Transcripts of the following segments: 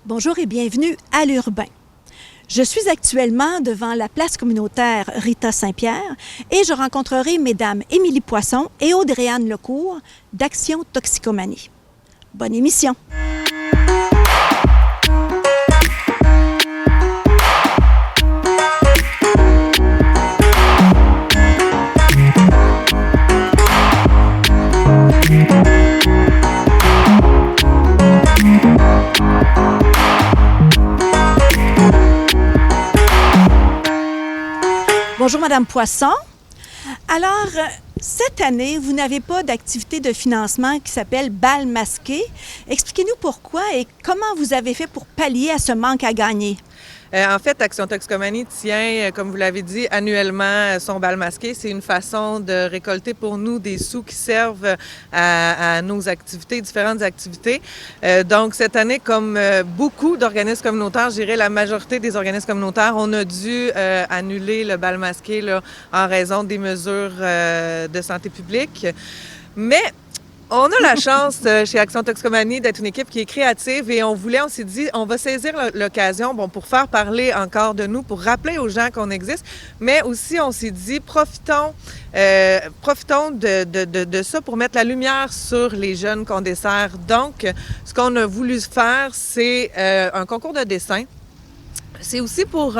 Bonjour et bienvenue à l'Urbain. Je suis actuellement devant la place communautaire Rita Saint-Pierre et je rencontrerai mesdames Émilie Poisson et Audrey-Anne Lecourt d'Action Toxicomanie. Bonne émission! Bonjour, Madame Poisson. Alors, cette année, vous n'avez pas d'activité de financement qui s'appelle Bal masqué. Expliquez-nous pourquoi et comment vous avez fait pour pallier à ce manque à gagner. En fait, Action Toxicomanie tient, comme vous l'avez dit, annuellement son bal masqué. C'est une façon de récolter pour nous des sous qui servent à nos activités, différentes activités. Donc, cette année, comme beaucoup d'organismes communautaires, je dirais la majorité des organismes communautaires, on a dû annuler le bal masqué là, en raison des mesures de santé publique. Mais on a la chance chez Action Toxicomanie d'être une équipe qui est créative et on s'est dit, on va saisir l'occasion pour faire parler encore de nous, pour rappeler aux gens qu'on existe, mais aussi on s'est dit, profitons de ça pour mettre la lumière sur les jeunes qu'on dessert. Donc, ce qu'on a voulu faire, c'est un concours de dessin. C'est aussi pour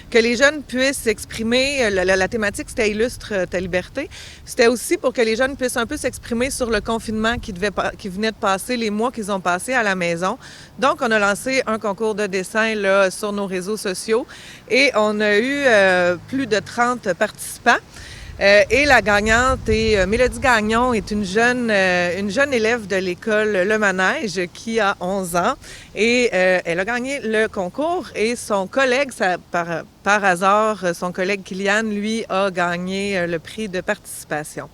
que les jeunes puissent s'exprimer. La thématique, c'était Illustre ta liberté. C'était aussi pour que les jeunes puissent un peu s'exprimer sur le confinement qui venait de passer, les mois qu'ils ont passés à la maison. Donc, on a lancé un concours de dessin là, sur nos réseaux sociaux et on a eu plus de 30 participants. Et la gagnante est Mélodie Gagnon, est une jeune élève de l'école Le Manège qui a 11 ans et elle a gagné le concours et son collègue, par hasard, son collègue Kylian, lui, a gagné le prix de participation.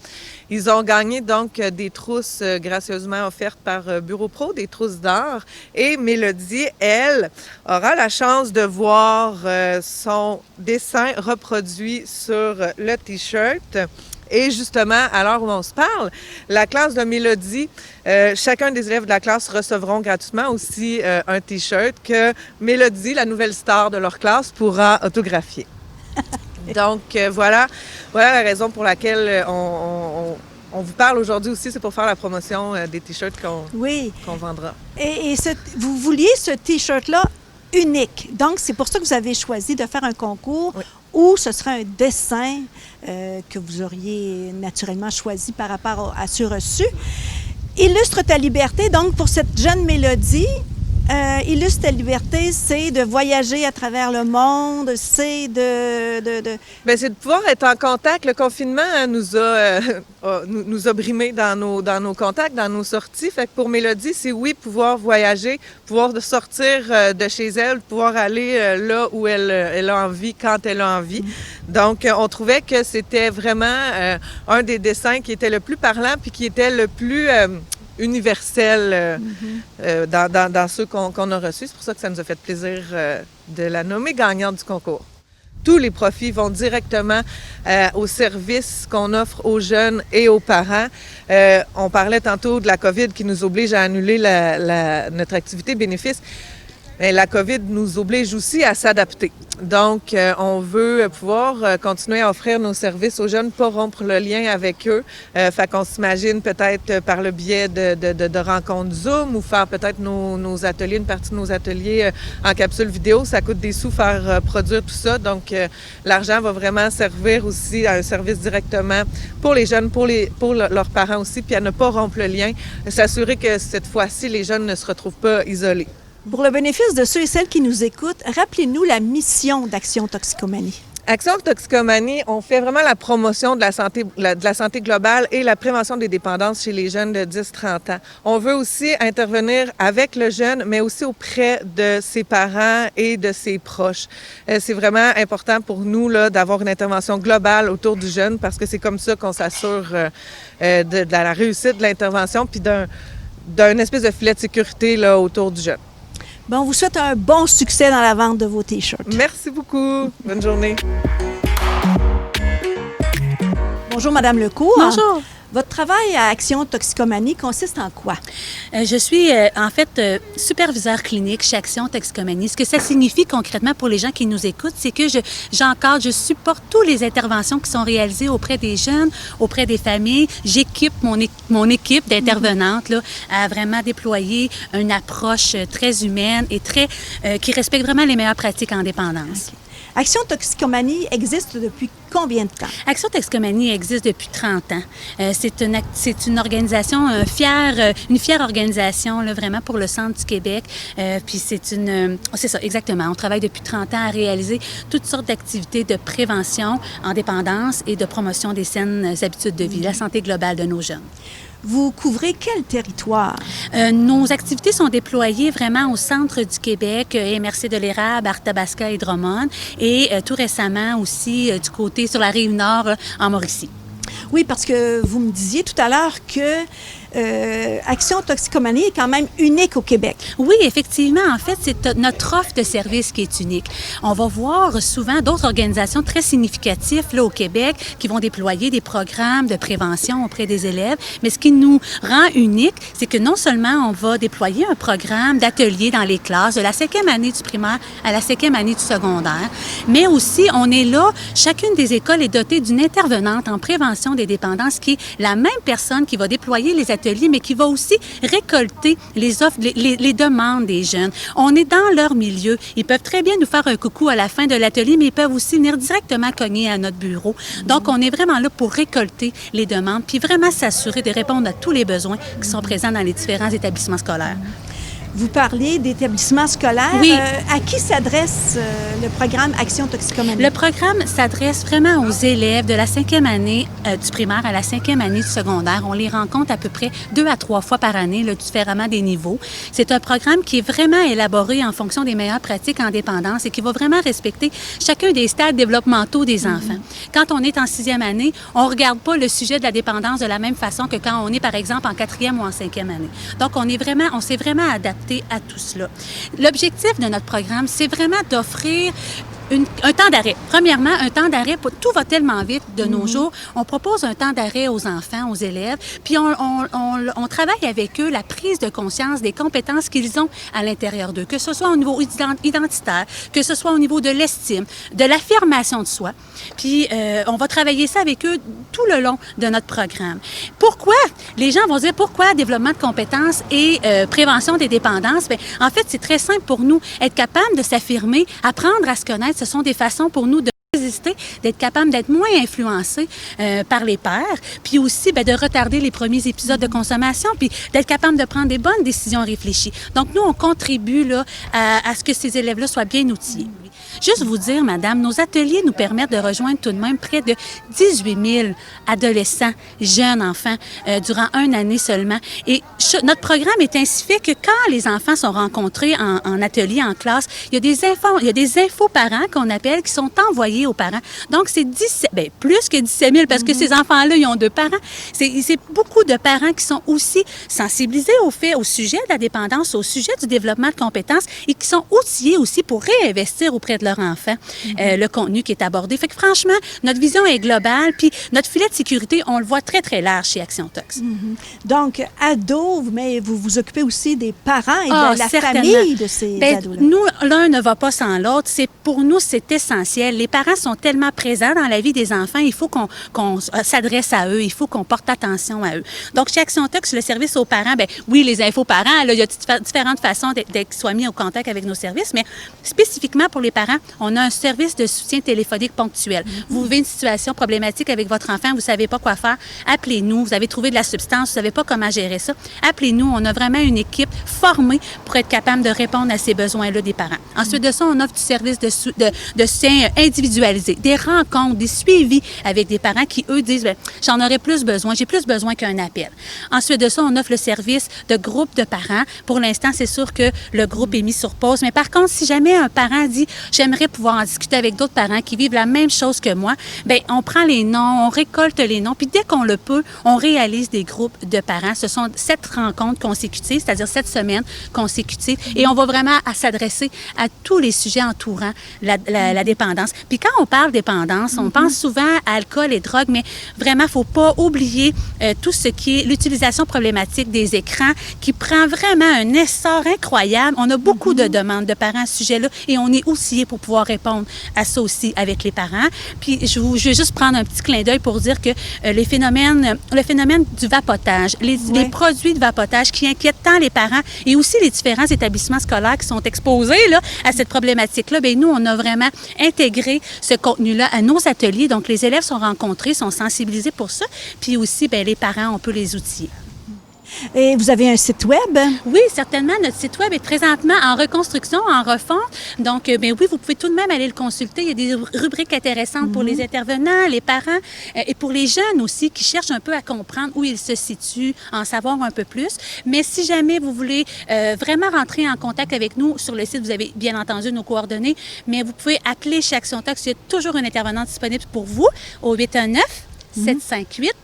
Ils ont gagné donc des trousses gracieusement offertes par Bureau Pro, des trousses d'art. Et Mélodie, elle, aura la chance de voir son dessin reproduit sur le T-shirt. Et justement, à l'heure où on se parle, la classe de Mélodie, chacun des élèves de la classe recevront gratuitement aussi un T-shirt que Mélodie, la nouvelle star de leur classe, pourra autographier. Donc, voilà la raison pour laquelle on vous parle aujourd'hui aussi, c'est pour faire la promotion des T-shirts qu'on vendra. Et vous vouliez ce T-shirt-là unique. Donc, c'est pour ça que vous avez choisi de faire un concours où ce serait un dessin que vous auriez naturellement choisi par rapport à ce reçu. Illustre ta liberté, donc pour cette jeune Mélodie, Illustre ta liberté, c'est de voyager à travers le monde, c'est Bien, c'est de pouvoir être en contact. Le confinement nous a brimés dans nos contacts, dans nos sorties. Fait que pour Mélodie, c'est pouvoir voyager, pouvoir sortir de chez elle, pouvoir aller là où elle a envie, quand elle a envie. Donc, on trouvait que c'était vraiment un des dessins qui était le plus parlant puis qui était le plus universel dans ceux qu'on a reçus. C'est pour ça que ça nous a fait plaisir de la nommer gagnante du concours. Tous les profits vont directement aux services qu'on offre aux jeunes et aux parents. On parlait tantôt de la COVID qui nous oblige à annuler notre activité bénéfice. Mais la COVID nous oblige aussi à s'adapter. Donc, on veut pouvoir continuer à offrir nos services aux jeunes, pas rompre le lien avec eux. Fait qu'on s'imagine peut-être par le biais de rencontres Zoom ou faire peut-être nos ateliers, une partie de nos ateliers en capsule vidéo. Ça coûte des sous faire produire tout ça. Donc, l'argent va vraiment servir aussi à un service directement pour les jeunes, pour leurs parents aussi, puis à ne pas rompre le lien. S'assurer que cette fois-ci, les jeunes ne se retrouvent pas isolés. Pour le bénéfice de ceux et celles qui nous écoutent, rappelez-nous la mission d'Action Toxicomanie. Action Toxicomanie, on fait vraiment la promotion de la santé globale et la prévention des dépendances chez les jeunes de 10-30 ans. On veut aussi intervenir avec le jeune, mais aussi auprès de ses parents et de ses proches. C'est vraiment important pour nous là, d'avoir une intervention globale autour du jeune parce que c'est comme ça qu'on s'assure de la réussite de l'intervention puis d'un espèce de filet de sécurité là, autour du jeune. Bon, on vous souhaite un bon succès dans la vente de vos T-shirts. Merci beaucoup. Bonne journée. Bonjour, Madame Lecourt. Bonjour. Votre travail à Action Toxicomanie consiste en quoi? Je suis en fait superviseur clinique chez Action Toxicomanie. Ce que ça signifie concrètement pour les gens qui nous écoutent, c'est que j'encadre, je supporte toutes les interventions qui sont réalisées auprès des jeunes, auprès des familles. J'équipe mon équipe d'intervenantes là, à vraiment déployer une approche très humaine et qui respecte vraiment les meilleures pratiques en dépendance. Okay. Action Toxicomanie existe depuis combien de temps? Action Toxicomanie existe depuis 30 ans. C'est une organisation une fière organisation là, vraiment pour le centre du Québec. Puis c'est ça, exactement. On travaille depuis 30 ans à réaliser toutes sortes d'activités de prévention en dépendance et de promotion des saines habitudes de vie, la santé globale de nos jeunes. Vous couvrez quel territoire? Nos activités sont déployées vraiment au centre du Québec, MRC de l'Érable, Arthabasca et Drummond, et tout récemment aussi du côté sur la Rive-Nord en Mauricie. Oui, parce que vous me disiez tout à l'heure que Action Toxicomanie est quand même unique au Québec. Oui, effectivement. En fait, c'est notre offre de service qui est unique. On va voir souvent d'autres organisations très significatives là, au Québec qui vont déployer des programmes de prévention auprès des élèves. Mais ce qui nous rend unique, c'est que non seulement on va déployer un programme d'atelier dans les classes de la 5e année du primaire à la 5e année du secondaire, mais aussi on est là, chacune des écoles est dotée d'une intervenante en prévention des dépendances qui est la même personne qui va déployer les ateliers, mais qui va aussi récolter les offres, les demandes des jeunes. On est dans leur milieu. Ils peuvent très bien nous faire un coucou à la fin de l'atelier, mais ils peuvent aussi venir directement cogner à notre bureau. Donc, on est vraiment là pour récolter les demandes, puis vraiment s'assurer de répondre à tous les besoins qui sont présents dans les différents établissements scolaires. Vous parlez d'établissements scolaires. Oui. À qui s'adresse le programme Action Toxicomanie? Le programme s'adresse vraiment aux élèves de la 5e année du primaire à la 5e année du secondaire. On les rencontre à peu près 2 à 3 fois par année, là, différemment des niveaux. C'est un programme qui est vraiment élaboré en fonction des meilleures pratiques en dépendance et qui va vraiment respecter chacun des stades développementaux des enfants. Quand on est en 6e année, on ne regarde pas le sujet de la dépendance de la même façon que quand on est, par exemple, en 4e ou en 5e année. Donc, on s'est vraiment adapté à tout cela. L'objectif de notre programme, c'est vraiment d'offrir un temps d'arrêt. Premièrement, un temps d'arrêt, tout va tellement vite de nos jours. On propose un temps d'arrêt aux enfants, aux élèves, puis on travaille avec eux la prise de conscience des compétences qu'ils ont à l'intérieur d'eux, que ce soit au niveau identitaire, que ce soit au niveau de l'estime, de l'affirmation de soi. Puis on va travailler ça avec eux tout le long de notre programme. Pourquoi? Les gens vont dire pourquoi développement de compétences et prévention des dépendances? Bien, en fait, c'est très simple pour nous. Être capable de s'affirmer, apprendre à se connaître, ce sont des façons pour nous de résister, d'être capable d'être moins influencé par les pairs, puis aussi bien, de retarder les premiers épisodes de consommation, puis d'être capable de prendre des bonnes décisions réfléchies. Donc, nous, on contribue là, à ce que ces élèves-là soient bien outillés. Juste vous dire, madame, nos ateliers nous permettent de rejoindre tout de même près de 18 000 adolescents, jeunes enfants, durant 1 année seulement. Et notre programme est ainsi fait que quand les enfants sont rencontrés en atelier, en classe, il y a des infos parents qu'on appelle qui sont envoyés aux parents. Donc, c'est plus que 17 000 parce que ces enfants-là, ils ont 2 parents. C'est beaucoup de parents qui sont aussi sensibilisés au sujet de la dépendance, au sujet du développement de compétences et qui sont outillés aussi pour réinvestir auprès de leurs enfants le contenu qui est abordé. Fait que franchement, notre vision est globale, puis notre filet de sécurité, on le voit très, très large chez Action Tox. Donc, ados, mais vous vous occupez aussi des parents et de la certainement. Famille de ces ados-là. Nous, l'un ne va pas sans l'autre. Pour nous, c'est essentiel. Les parents sont tellement présents dans la vie des enfants, il faut qu'on s'adresse à eux, il faut qu'on porte attention à eux. Donc, chez Action Tox, le service aux parents, bien, oui, les infos parents, là, il y a différentes façons d'être soient mis au contact avec nos services, mais spécifiquement pour les parents, on a un service de soutien téléphonique ponctuel. Vous vivez une situation problématique avec votre enfant, vous ne savez pas quoi faire, appelez-nous. Vous avez trouvé de la substance, vous ne savez pas comment gérer ça, appelez-nous. On a vraiment une équipe formée pour être capable de répondre à ces besoins-là des parents. Ensuite de ça, on offre du service de soutien individualisé, des rencontres, des suivis avec des parents qui, eux, disent « j'en aurais plus besoin, j'ai plus besoin qu'un appel ». Ensuite de ça, on offre le service de groupe de parents. Pour l'instant, c'est sûr que le groupe est mis sur pause, mais par contre, si jamais un parent dit « j'aimerais pouvoir en discuter avec d'autres parents qui vivent la même chose que moi. Bien, on prend les noms, on récolte les noms, puis dès qu'on le peut, on réalise des groupes de parents. Ce sont 7 rencontres consécutives, c'est-à-dire 7 semaines consécutives, et on va vraiment s'adresser à tous les sujets entourant la dépendance. Puis quand on parle dépendance, on pense souvent à alcool et drogue, mais vraiment, il ne faut pas oublier tout ce qui est l'utilisation problématique des écrans qui prend vraiment un essor incroyable. On a beaucoup de demandes de parents à ce sujet-là et on est outillés pour pouvoir répondre à ça aussi avec les parents. Puis je vais juste prendre un petit clin d'œil pour dire que le phénomène du vapotage, les produits de vapotage qui inquiètent tant les parents et aussi les différents établissements scolaires qui sont exposés là, à cette problématique-là, bien, nous, on a vraiment intégré ce contenu-là à nos ateliers. Donc, les élèves sont rencontrés, sont sensibilisés pour ça. Puis aussi, bien, les parents, on peut les outiller. Et vous avez un site web? Oui, certainement. Notre site web est présentement en reconstruction, en refonte. Donc, bien oui, vous pouvez tout de même aller le consulter. Il y a des rubriques intéressantes pour les intervenants, les parents et pour les jeunes aussi qui cherchent un peu à comprendre où ils se situent, en savoir un peu plus. Mais si jamais vous voulez vraiment rentrer en contact avec nous, sur le site, vous avez bien entendu nos coordonnées, mais vous pouvez appeler chez Action Tox. Il y a toujours un intervenant disponible pour vous au 819-758-6574.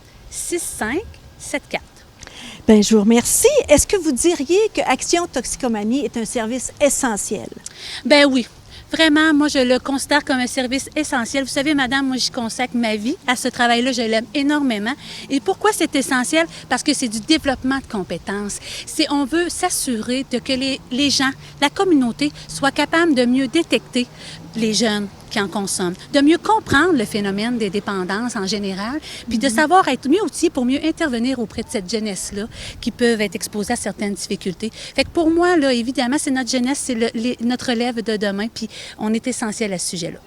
Bien, je vous remercie. Est-ce que vous diriez que Action Toxicomanie est un service essentiel? Bien oui. Vraiment, moi, je le considère comme un service essentiel. Vous savez, madame, moi, je consacre ma vie à ce travail-là. Je l'aime énormément. Et pourquoi c'est essentiel? Parce que c'est du développement de compétences. On veut s'assurer de que les gens, la communauté, soient capables de mieux détecter les jeunes qui en consomment, de mieux comprendre le phénomène des dépendances en général, puis de savoir être mieux outillés pour mieux intervenir auprès de cette jeunesse-là qui peuvent être exposés à certaines difficultés. Fait que pour moi, là, évidemment, c'est notre jeunesse, c'est notre relève de demain, puis on est essentiel à ce sujet-là.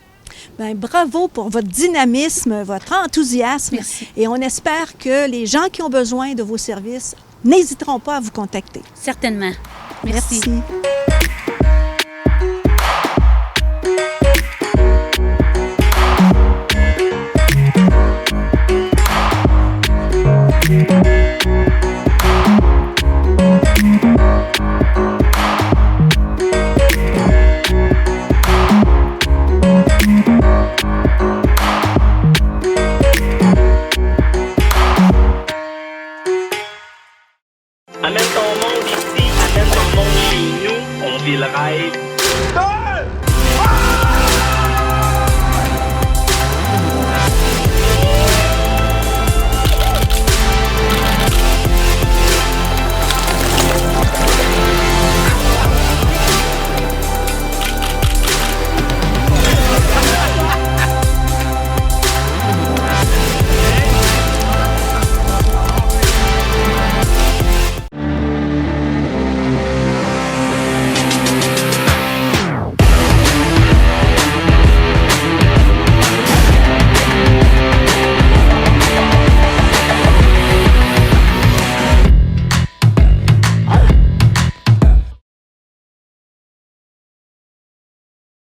Bien, bravo pour votre dynamisme, votre enthousiasme. Merci. Et on espère que les gens qui ont besoin de vos services n'hésiteront pas à vous contacter. Certainement. Merci. Amène ton monde ici, amène ton monde chez nous, on vit le rêve.